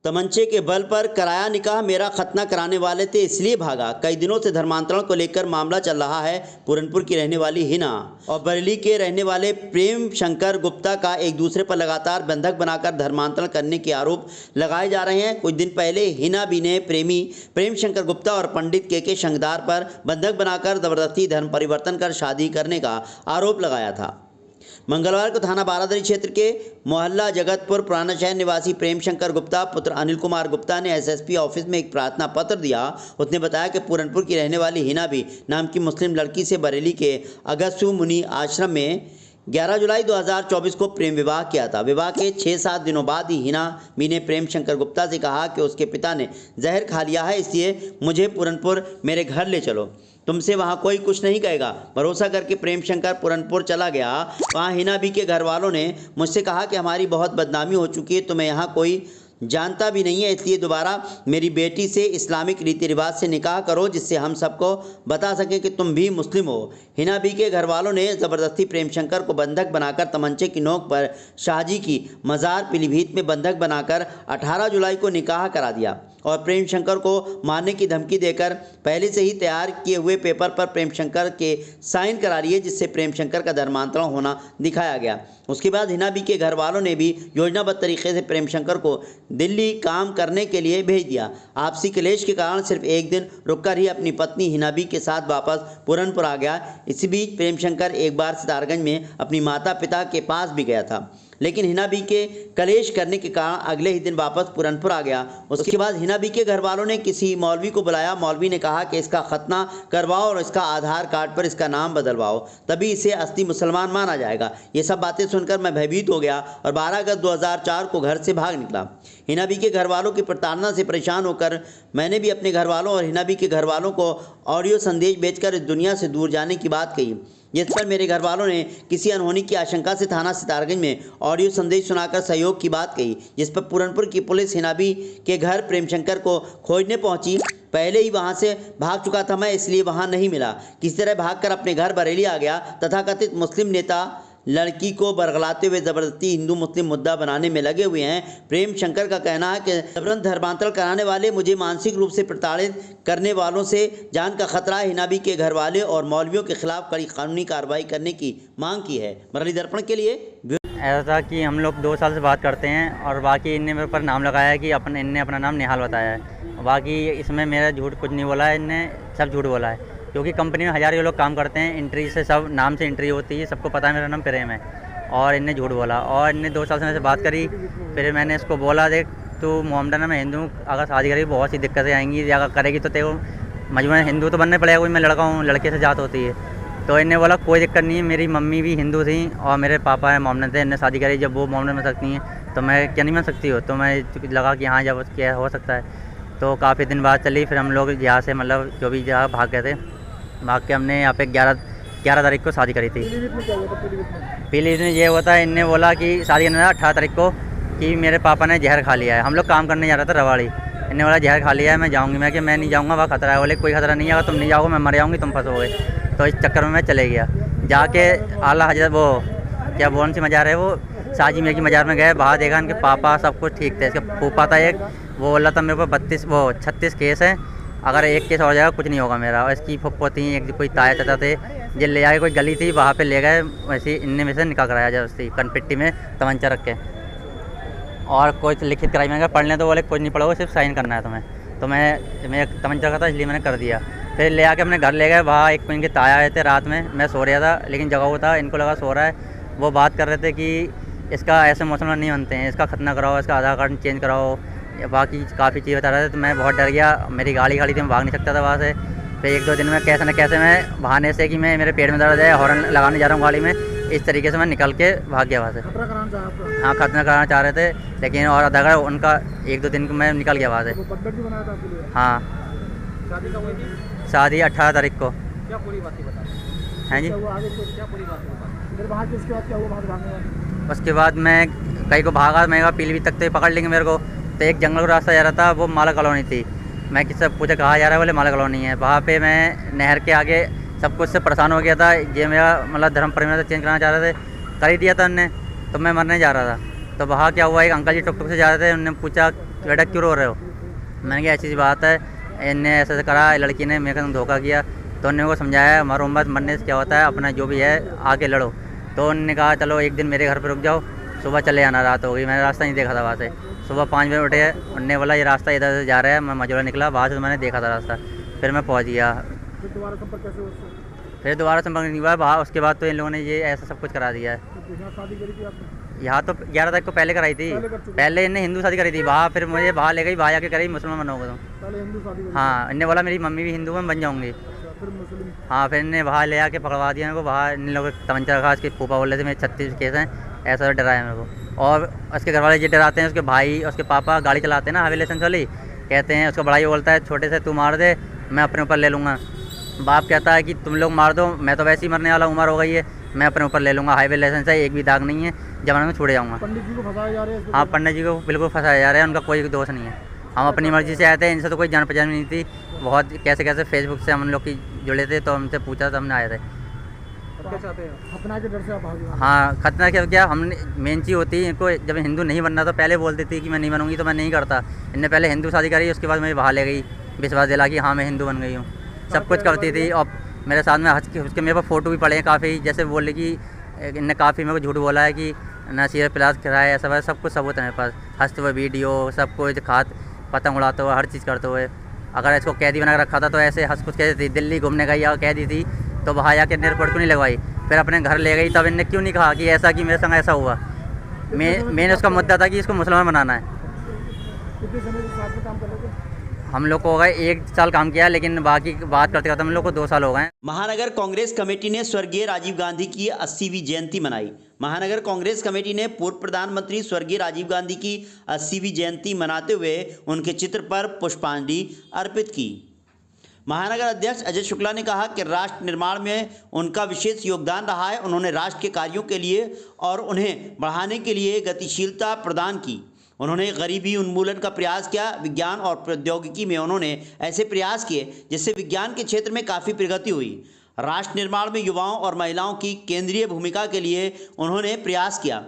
तमंचे के बल पर कराया निकाह, मेरा खतना कराने वाले थे इसलिए भागा। कई दिनों से धर्मांतरण को लेकर मामला चल रहा है। पूरनपुर की रहने वाली हिना और बरेली के रहने वाले प्रेम शंकर गुप्ता का एक दूसरे पर लगातार बंधक बनाकर धर्मांतरण करने के आरोप लगाए जा रहे हैं। कुछ दिन पहले हिना बी ने प्रेम शंकर गुप्ता और पंडित के शंखदार पर बंधक बनाकर जबरदस्ती धर्म परिवर्तन कर शादी करने का आरोप लगाया था। मंगलवार को थाना बारादरी क्षेत्र के मोहल्ला जगतपुर पुराना शहर निवासी प्रेम शंकर गुप्ता पुत्र अनिल कुमार गुप्ता ने एसएसपी ऑफिस में एक प्रार्थना पत्र दिया। उसने बताया कि पूरनपुर की रहने वाली हिना बी नाम की मुस्लिम लड़की से बरेली के अगस्त्य मुनि आश्रम में 11 जुलाई 2024 को प्रेम विवाह किया था। विवाह के 6-7 दिनों बाद ही हिना बी ने प्रेम शंकर गुप्ता से कहा कि उसके पिता ने जहर खा लिया है, इसलिए मुझे पूरनपुर मेरे घर ले चलो, तुमसे वहाँ कोई कुछ नहीं कहेगा। भरोसा करके प्रेम शंकर पूरनपुर चला गया। वहाँ हिना बी के घर वालों ने मुझसे कहा कि हमारी बहुत बदनामी हो चुकी है, तुम्हें यहाँ कोई जानता भी नहीं है, इसलिए दोबारा मेरी बेटी से इस्लामिक रीति रिवाज से निकाह करो, जिससे हम सबको बता सकें कि तुम भी मुस्लिम हो। हिना बी के घर वालों ने ज़बरदस्ती प्रेम शंकर को बंधक बनाकर तमंचे की नोक पर शाहजी की मज़ार पीलीभीत में बंधक बनाकर 18 जुलाई को निकाह करा दिया और प्रेम शंकर को मारने की धमकी देकर पहले से ही तैयार किए हुए पेपर पर प्रेम शंकर के साइन करा लिए, जिससे प्रेम शंकर का धर्मांतरण होना दिखाया गया। उसके बाद हिना बी के घर वालों ने भी योजनाबद्ध तरीके से प्रेम शंकर को दिल्ली काम करने के लिए भेज दिया। आपसी क्लेश के कारण सिर्फ एक दिन रुककर ही अपनी पत्नी हिना बी के साथ वापस पूरनपुर आ गया। इसी बीच प्रेम शंकर एक बार सितारगंज में अपनी माता पिता के पास भी गया था, लेकिन हिना बी के कलेश करने के कारण अगले ही दिन वापस पूरनपुर आ गया। उसके बाद हिना बी के घर वालों ने किसी मौलवी को बुलाया। मौलवी ने कहा कि इसका खतना करवाओ और इसका आधार कार्ड पर इसका नाम बदलवाओ, तभी इसे असली मुसलमान माना जाएगा। ये सब बातें सुनकर मैं भयभीत हो गया और 12 अगस्त 2004 को घर से भाग निकला। हिना बी के घर वालों की प्रताड़ना से परेशान होकर मैंने भी अपने घर वालों और हिना बी के घर वालों को ऑडियो संदेश भेजकर इस दुनिया से दूर जाने की बात कही, जिस पर मेरे घर वालों ने किसी अनहोनी की आशंका से थाना सितारगंज में ऑडियो संदेश सुनाकर सहयोग की बात कही, जिस पर पूरनपुर की पुलिस हिना बी के घर प्रेम शंकर को खोजने पहुंची। पहले ही वहां से भाग चुका था मैं, इसलिए वहां नहीं मिला। किसी तरह भागकर अपने घर बरेली आ गया। तथाकथित मुस्लिम नेता लड़की को बरगलाते हुए जबरदस्ती हिंदू मुस्लिम मुद्दा बनाने में लगे हुए हैं। प्रेम शंकर का कहना है कि जबरन धर्मांतरण कराने वाले, मुझे मानसिक रूप से प्रताड़ित करने वालों से जान का खतरा है। हिना बी के घर वाले और मौलवियों के खिलाफ कड़ी कानूनी कार्रवाई करने की मांग की है। बरेली दर्पण के लिए ऐसा था कि हम लोग 2 साल से बात करते हैं और बाकी इनने मेरे पर नाम लगाया है कि इनने अपना नाम निहाल बताया है। बाकी इसमें मेरा झूठ कुछ नहीं बोला है, इनने सब झूठ बोला है, क्योंकि कंपनी में हज़ारों लोग काम करते हैं, एंट्री से सब नाम से एंट्री होती है, सबको पता है मेरा नाम प्रेम है। और इनने झूठ बोला और इनने 2 साल से मेरे से बात करी। फिर मैंने इसको बोला, देख तू मोहम्मदन है, मैं हिंदू, अगर शादी करेगी बहुत सी दिक्कतें आएंगी, या अगर करेगी तो तेरे को मजबूरन हिंदू तो बनने पड़ेगा, कोई मैं लड़का हूँ, लड़के से जात होती है। तो इन्हें बोला कोई दिक्कत नहीं है, मेरी मम्मी भी हिंदू थी और मेरे पापा है मोहम्मदन थे, इनने शादी करी, जब वो मोहम्मदन बन सकती हैं तो मैं क्या नहीं बन सकती हो। तो मैं लगा कि हाँ जब क्या हो सकता है। तो काफ़ी दिन बाद चली, फिर हम लोग यहाँ से मतलब जो भी जगह भाग गए थे, भाग के हमने यहाँ पे 11 तारीख को शादी करी थी। पीलीभीत में ये हुआ था, इनने बोला कि शादी करने 18 तारीख को कि मेरे पापा ने जहर खा लिया है। हम लोग काम करने जा रहा था रवाड़ी, इन्हें बोला जहर खा लिया है, मैं जाऊँगी। मैं कि मैं नहीं जाऊँगा, वहाँ खतरा है। बोले कोई खतरा नहीं है, अगर तुम नहीं जाओगे मैं मर जाऊँगी, तुम फंसोगे। तो इस चक्कर में मैं चले गया। जाके आला हजरत वो क्या कौन सी मज़ार है, वो शाहजी मियाँ की मज़ार में गए। बाहर देखा इनके पापा सब कुछ ठीक थे। इसका फूफा था एक, वो बोला था मेरे को 36 केस है, अगर एक केस हो जाएगा कुछ नहीं होगा मेरा। और इसकी फुप्पो थी, एक कोई ताया चाचा थे, जो ले आए, कोई गली थी वहाँ पे ले गए, वैसे इनने में से निकाल कराया जबरदस्ती कनपिट्टी में तमंचा रख के, और कोई लिखित कराई। मैंने कहा पढ़ लें, तो बोले कुछ नहीं पढ़ोगे, सिर्फ साइन करना है तुम्हें। तो मैं तमंचा रखा था इसलिए मैंने कर दिया। फिर ले आके अपने घर ले गए। वहाँ एक इनके ताया आए थे रात में, मैं सो रहा था लेकिन जगह हुआ था, इनको लगा सो रहा है। वो बात कर रहे थे कि इसका ऐसे मुसलमान नहीं बनते हैं, इसका खतना कराओ, इसका आधार कार्ड चेंज कराओ, बाकी काफ़ी चीज़ बता रहे थे। तो मैं बहुत डर गया, मेरी गाड़ी खड़ी थी, मैं भाग नहीं सकता था वहाँ से। फिर 1-2 दिन में कैसे न कैसे मैं बहाने से कि मैं मेरे पेट में दर्द है, हॉर्न लगाने जा रहा हूँ गाड़ी में, इस तरीके से मैं निकल के भाग गया वहाँ से। हाँ खतना कराना चाह रहे थे, लेकिन और आधा घंटा उनका 1-2 दिन को मैं निकल गया वहाँ से। हाँ शादी 18 तारीख को। क्या पूरी बात बता हैं जी? क्या पूरी बात उसके बाद मैं कहीं को भागा, मैं कहा पीलीभीत तक तो पकड़ लेंगे मेरे को। तो एक जंगल का रास्ता जा रहा था, वो माला कॉलोनी थी। मैं किससे पूछा कहाँ जा रहा है, बोले माला कॉलोनी है। वहाँ पे मैं नहर के आगे सब कुछ से परेशान हो गया था। ये मेरा मतलब धर्म परिवार चेंज कराना चाह रहे थे, कर ही दिया था उनने। तो मैं मरने जा रहा था। तो वहाँ क्या हुआ, एक अंकल जी टुक टुक से जा रहे थे, उन्होंने पूछा बेटा क्यों रो रहे हो? मैंने कहा ऐसी बात है, इनने ऐसे करा, लड़की ने मेरे साथ धोखा किया। तो उन्होंने को समझाया मरो मत, मरने से क्या होता है, अपना जो भी है आके लड़ो। तो उन्होंने कहा चलो एक दिन मेरे घर पर रुक जाओ, सुबह चले आना। रात हो गई, मैंने रास्ता नहीं देखा था वहाँ से। सुबह 5 बजे उठे, उनने बोला ये रास्ता इधर से जा रहा है। मैं मजोला निकला, वहाँ से मैंने देखा था रास्ता, फिर मैं पहुँच गया। फिर दोबारा संपर्क कैसे उससे? फिर दोबारा संपर्क नहीं हुआ वहाँ। उसके बाद तो इन लोगों ने ये ऐसा सब कुछ करा दिया है। तो यहाँ शादी करी थी आपने? यहाँ तो 11 तारीख को पहले कराई थी। पहले कर चुके? पहले इनने हिंदू शादी करी थी वहाँ, फिर मुझे वहाँ ले गई, वहाँ आके करी मुसलमान बनोगे तुम। पहले हिंदू शादी करी? हाँ, इनने बोला मेरी मम्मी भी हिंदू है, मैं बन जाऊँगी। अच्छा, फिर मुस्लिम? हाँ, फिर इन्हें वहाँ ले आके पकड़वा दिया मेरे को। वहाँ इन लोगों को तमंचा रखा, उसके फूफा बोल रहे थे मेरे 36 केस हैं, ऐसा डराया मेरे को। और उसके घर वाले ये डराते हैं, उसके भाई उसके पापा गाड़ी चलाते हैं ना हाईवे लाइसेंस वाली, कहते हैं उसका बड़ा ही बोलता है छोटे से तू मार दे, मैं अपने ऊपर ले लूँगा। बाप कहता है कि तुम लोग मार दो, मैं तो वैसे ही मरने वाला, उम्र हो गई है, मैं अपने ऊपर ले लूँगा, हाईवे लाइसेंस है, एक भी दाग नहीं है, जमाने में छुड़ जाऊँगा। पंडित जी को फंसाया जा रहा है? हाँ, पंडित जी को बिल्कुल फंसाया जा रहा है, उनका कोई दोष नहीं है। हम अपनी मर्ज़ी से आए थे, इनसे तो कोई जान पहचान नहीं थी। बहुत कैसे कैसे फेसबुक से हम लोग की जुड़े थे, तो हमसे पूछा तो हमने आए थे। क्या चाहते हैं? खतना के डर से आप भागे? हाँ, खतना क्या हमने मेन चीज़ होती है, इनको जब हिंदू नहीं बनना तो पहले बोलती थी कि मैं नहीं बनूंगी, तो मैं नहीं करता। इनने पहले हिंदू शादी करी, उसके बाद मुझे बाहर ले गई, विश्वास दिला कि हाँ मैं हिंदू बन गई हूँ। सब कुछ करती थी, और मेरे साथ में हंस के उसके मेरे पास फ़ोटो भी पड़े हैं काफ़ी। जैसे बोले कि इनने काफ़ी मेरे को झूठ बोला है कि नशीला प्लास कराया, ऐसा वैसा सब कुछ सबूत है मेरे पास। हंसते हुए वीडियो, सब कुछ पतंग उड़ाते हुए, हर चीज़ करते हुए। अगर इसको कैदी बना कर रखा था तो ऐसे हंस कुछ कहती थी। दिल्ली घूमने गई या कैदी थी तो वहाँ जाकर इन्हें रिपोर्ट क्यों नहीं लगवाई, फिर अपने घर ले गई, तब इनने क्यों नहीं कहा कि ऐसा कि मेरे संग ऐसा हुआ। मेन उसका मुद्दा था कि इसको मुसलमान बनाना है। कितने समय से साथ में काम कर रहे थे? हम लोग को हो गए 1 साल काम किया, लेकिन बाकी बात करते करते हम लोग को 2 साल हो गए। महानगर कांग्रेस कमेटी ने स्वर्गीय राजीव गांधी की 80वीं जयंती मनाई। महानगर कांग्रेस कमेटी ने पूर्व प्रधानमंत्री स्वर्गीय राजीव गांधी की 80वीं जयंती मनाते हुए उनके चित्र पर पुष्पांजलि अर्पित की। महानगर अध्यक्ष अजय शुक्ला ने कहा कि राष्ट्र निर्माण में उनका विशेष योगदान रहा है। उन्होंने राष्ट्र के कार्यों के लिए और उन्हें बढ़ाने के लिए गतिशीलता प्रदान की। उन्होंने गरीबी उन्मूलन का प्रयास किया। विज्ञान और प्रौद्योगिकी में उन्होंने ऐसे प्रयास किए जिससे विज्ञान के क्षेत्र में काफ़ी प्रगति हुई। राष्ट्र निर्माण में युवाओं और महिलाओं की केंद्रीय भूमिका के लिए उन्होंने प्रयास किया।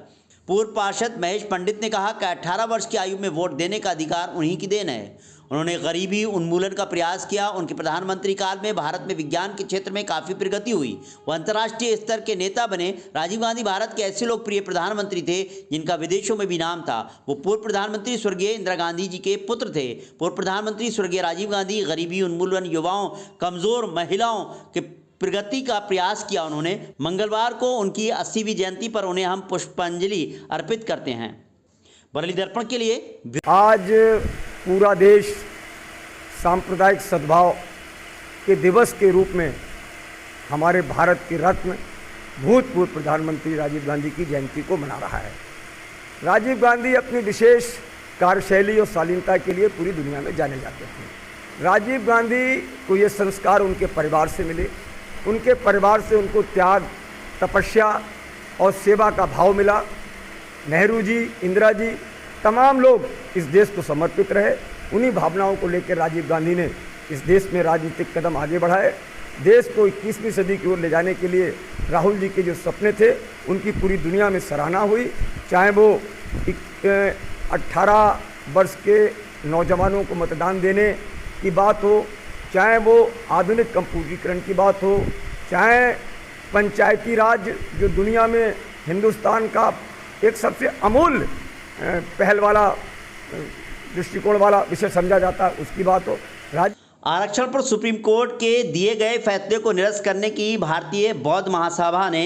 पूर्व पार्षद महेश पंडित ने कहा कि 18 वर्ष की आयु में वोट देने का अधिकार उन्हीं की देन है। उन्होंने गरीबी उन्मूलन का प्रयास किया। उनके प्रधानमंत्री काल में भारत में विज्ञान के क्षेत्र में काफ़ी प्रगति हुई। वो अंतर्राष्ट्रीय स्तर के नेता बने। राजीव गांधी भारत के ऐसे लोकप्रिय प्रधानमंत्री थे जिनका विदेशों में भी नाम था। वो पूर्व प्रधानमंत्री स्वर्गीय इंदिरा गांधी जी के पुत्र थे। पूर्व प्रधानमंत्री स्वर्गीय राजीव गांधी गरीबी उन्मूलन, युवाओं, कमज़ोर महिलाओं के प्रगति का प्रयास किया। उन्होंने मंगलवार को उनकी 80वीं जयंती पर उन्हें हम पुष्पांजलि अर्पित करते हैं। बरेली दर्पण के लिए आज पूरा देश सांप्रदायिक सद्भाव के दिवस के रूप में हमारे भारत के रत्न भूतपूर्व प्रधानमंत्री राजीव गांधी की जयंती को मना रहा है। राजीव गांधी अपनी विशेष कार्यशैली और शालीनता के लिए पूरी दुनिया में जाने जाते थे। राजीव गांधी को ये संस्कार उनके परिवार से मिले। उनके परिवार से उनको त्याग, तपस्या और सेवा का भाव मिला। नेहरू जी, इंदिरा जी, तमाम लोग इस देश को समर्पित रहे। उन्हीं भावनाओं को लेकर राजीव गांधी ने इस देश में राजनीतिक कदम आगे बढ़ाए। देश को 21वीं सदी की ओर ले जाने के लिए राहुल जी के जो सपने थे उनकी पूरी दुनिया में सराहना हुई। चाहे वो 18 वर्ष के नौजवानों को मतदान देने की बात हो, चाहे वो आधुनिक कंप्यूटरीकरण की बात हो, चाहे पंचायती राज जो दुनिया में हिंदुस्तान का एक सबसे अमूल्य पहल वाला दृष्टिकोण वाला विषय समझा जाता है, उसकी बात हो। आरक्षण पर सुप्रीम कोर्ट के दिए गए फैसले को निरस्त करने की भारतीय बौद्ध महासभा ने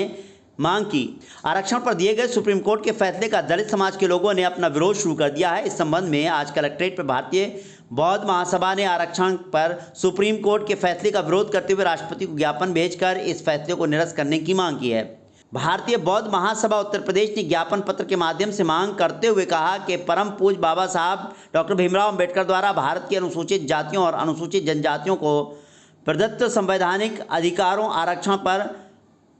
मांग की। आरक्षण पर दिए गए सुप्रीम कोर्ट के फैसले का दलित समाज के लोगों ने अपना विरोध शुरू कर दिया है। इस संबंध में आज कलेक्ट्रेट पर भारतीय बौद्ध महासभा ने आरक्षण पर सुप्रीम कोर्ट के फैसले का विरोध करते हुए राष्ट्रपति को ज्ञापन भेजकर इस फैसले को निरस्त करने की मांग की है। भारतीय बौद्ध महासभा उत्तर प्रदेश ने ज्ञापन पत्र के माध्यम से मांग करते हुए कहा कि परम पूज्य बाबा साहब डॉक्टर भीमराव अंबेडकर द्वारा भारत की अनुसूचित जातियों और अनुसूचित जनजातियों को प्रदत्त संवैधानिक अधिकारों आरक्षण पर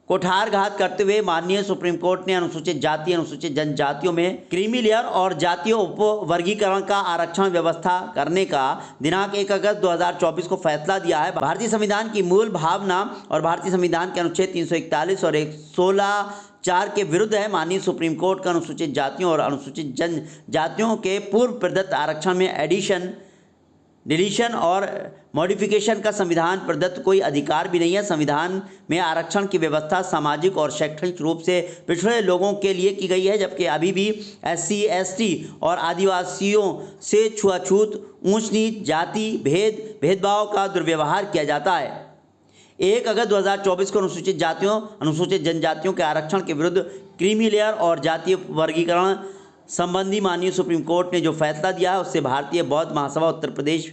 कुठारघात करते हुए माननीय सुप्रीम कोर्ट ने अनुसूचित जाति, अनुसूचित जनजातियों में क्रीमी लेयर और जातीय उपवर्गीकरण का आरक्षण व्यवस्था करने का दिनांक 1 अगस्त 2024 को फैसला दिया है। भारतीय संविधान की मूल भावना और भारतीय संविधान के अनुच्छेद 341 और 16 4 के विरुद्ध है। माननीय सुप्रीम कोर्ट का अनुसूचित जातियों और अनुसूचित जनजातियों के पूर्व प्रदत्त आरक्षण में एडिशन, डिलीशन और मॉडिफिकेशन का संविधान प्रदत्त कोई अधिकार भी नहीं है। संविधान में आरक्षण की व्यवस्था सामाजिक और शैक्षणिक रूप से पिछड़े लोगों के लिए की गई है, जबकि अभी भी SC, ST और आदिवासियों से छुआछूत, ऊंच नीच, जाति भेदभाव का दुर्व्यवहार किया जाता है। 1 अगस्त 2024 को अनुसूचित जातियों, अनुसूचित जनजातियों के आरक्षण के विरुद्ध क्रीमी लेयर और जातीय वर्गीकरण संबंधी माननीय सुप्रीम कोर्ट ने जो फैसला दिया है, उससे भारतीय बौद्ध महासभा उत्तर प्रदेश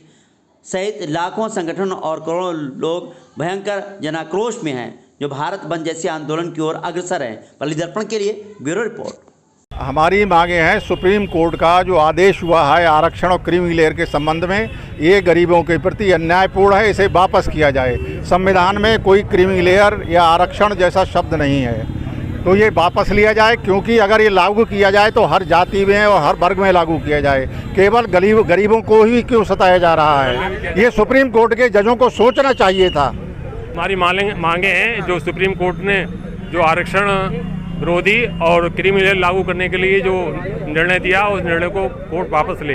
सहित लाखों संगठन और करोड़ों लोग भयंकर जनाक्रोश में हैं, जो भारत बंद जैसे आंदोलन की ओर अग्रसर हैं। पल्ली दर्पण के लिए ब्यूरो रिपोर्ट। हमारी मांगे हैं सुप्रीम कोर्ट का जो आदेश हुआ है आरक्षण और क्रीमी लेयर के संबंध में, ये गरीबों के प्रति अन्यायपूर्ण है, इसे वापस किया जाए। संविधान में कोई क्रीमी लेयर या आरक्षण जैसा शब्द नहीं है, तो ये वापस लिया जाए, क्योंकि अगर ये लागू किया जाए तो हर जाति में और हर वर्ग में लागू किया जाए। केवल गरीबों को ही क्यों सताया जा रहा है, ये सुप्रीम कोर्ट के जजों को सोचना चाहिए था। हमारी मांगे हैं जो सुप्रीम कोर्ट ने जो आरक्षण विरोधी और क्रीमी लेयर लागू करने के लिए जो निर्णय दिया, उस निर्णय को कोर्ट वापस ले।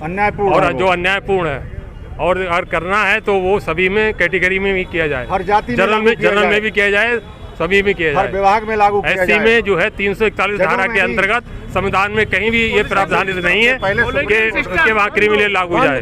अन्यायपूर्ण और जो अन्यायपूर्ण है और अगर करना है तो वो सभी में कैटेगरी में भी किया जाए, हर जाति जनरल में भी किया जाए, सभी में किया जाए, हर विभाग में लागू किया जाए। SC में जो है 341 धारा के अंतर्गत संविधान में कहीं भी ये प्रावधान नहीं है कि उसके वहाँ क्रीमी लेयर लागू जाए।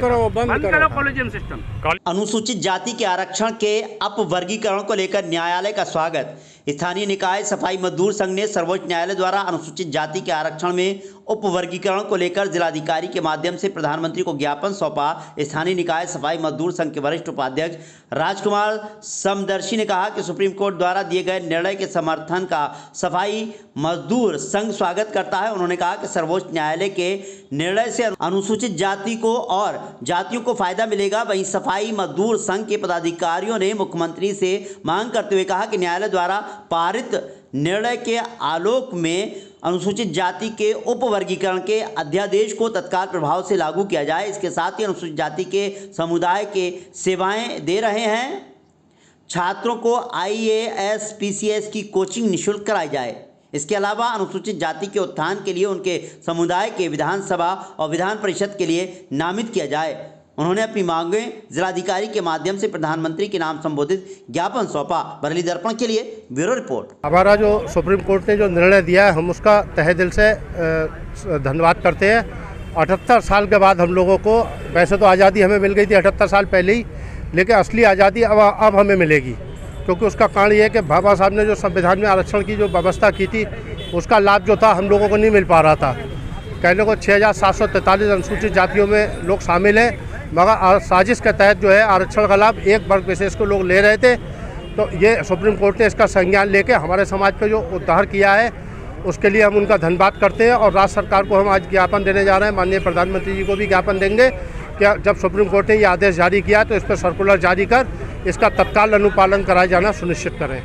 अनुसूचित जाति के आरक्षण के अपवर्गीकरण को लेकर न्यायालय का स्वागत। स्थानीय निकाय सफाई मजदूर संघ ने सर्वोच्च न्यायालय द्वारा अनुसूचित जाति के आरक्षण में उपवर्गीकरण को लेकर जिलाधिकारी के माध्यम से प्रधानमंत्री को ज्ञापन सौंपा। स्थानीय निकाय सफाई मजदूर संघ के वरिष्ठ उपाध्यक्ष राजकुमार समदर्शी ने कहा कि सुप्रीम कोर्ट द्वारा दिए गए निर्णय के समर्थन का सफाई मजदूर संघ स्वागत करता है। उन्होंने कहा कि सर्वोच्च न्यायालय के निर्णय से अनुसूचित जाति को और जातियों को फायदा मिलेगा। वहीं सफाई मजदूर संघ के पदाधिकारियों ने मुख्यमंत्री से मांग करते हुए कहा कि न्यायालय द्वारा पारित निर्णय के आलोक में अनुसूचित जाति के उपवर्गीकरण के अध्यादेश को तत्काल प्रभाव से लागू किया जाए। इसके साथ ही अनुसूचित जाति के समुदाय के सेवाएं दे रहे हैं छात्रों को IAS PCS की कोचिंग निःशुल्क कराई जाए। इसके अलावा अनुसूचित जाति के उत्थान के लिए उनके समुदाय के विधानसभा और विधान परिषद के लिए नामित किया जाए। उन्होंने अपनी मांगें जिलाधिकारी के माध्यम से प्रधानमंत्री के नाम संबोधित ज्ञापन सौंपा। बरेली दर्पण के लिए ब्यूरो रिपोर्ट। हमारा जो सुप्रीम कोर्ट ने जो निर्णय दिया है, हम उसका तहे दिल से धन्यवाद करते हैं। 78 साल के बाद हम लोगों को, वैसे तो आज़ादी हमें मिल गई थी 78 साल पहले ही, लेकिन असली आज़ादी अब हमें मिलेगी, क्योंकि उसका कारण ये है कि बाबा साहब ने जो संविधान में आरक्षण की जो व्यवस्था की थी, उसका लाभ जो था हम लोगों को नहीं मिल पा रहा था। कहने को 6743 अनुसूचित जातियों में लोग शामिल हैं, मगर साजिश के तहत जो है आरक्षण का लाभ एक वर्ग विशेष को लोग ले रहे थे। तो ये सुप्रीम कोर्ट ने इसका संज्ञान लेके हमारे समाज पे जो उद्धार किया है, उसके लिए हम उनका धन्यवाद करते हैं। और राज्य सरकार को हम आज ज्ञापन देने जा रहे हैं, माननीय प्रधानमंत्री जी को भी ज्ञापन देंगे कि जब सुप्रीम कोर्ट ने ये आदेश जारी किया तो इस पर सर्कुलर जारी कर इसका तत्काल अनुपालन कराया जाना सुनिश्चित करें।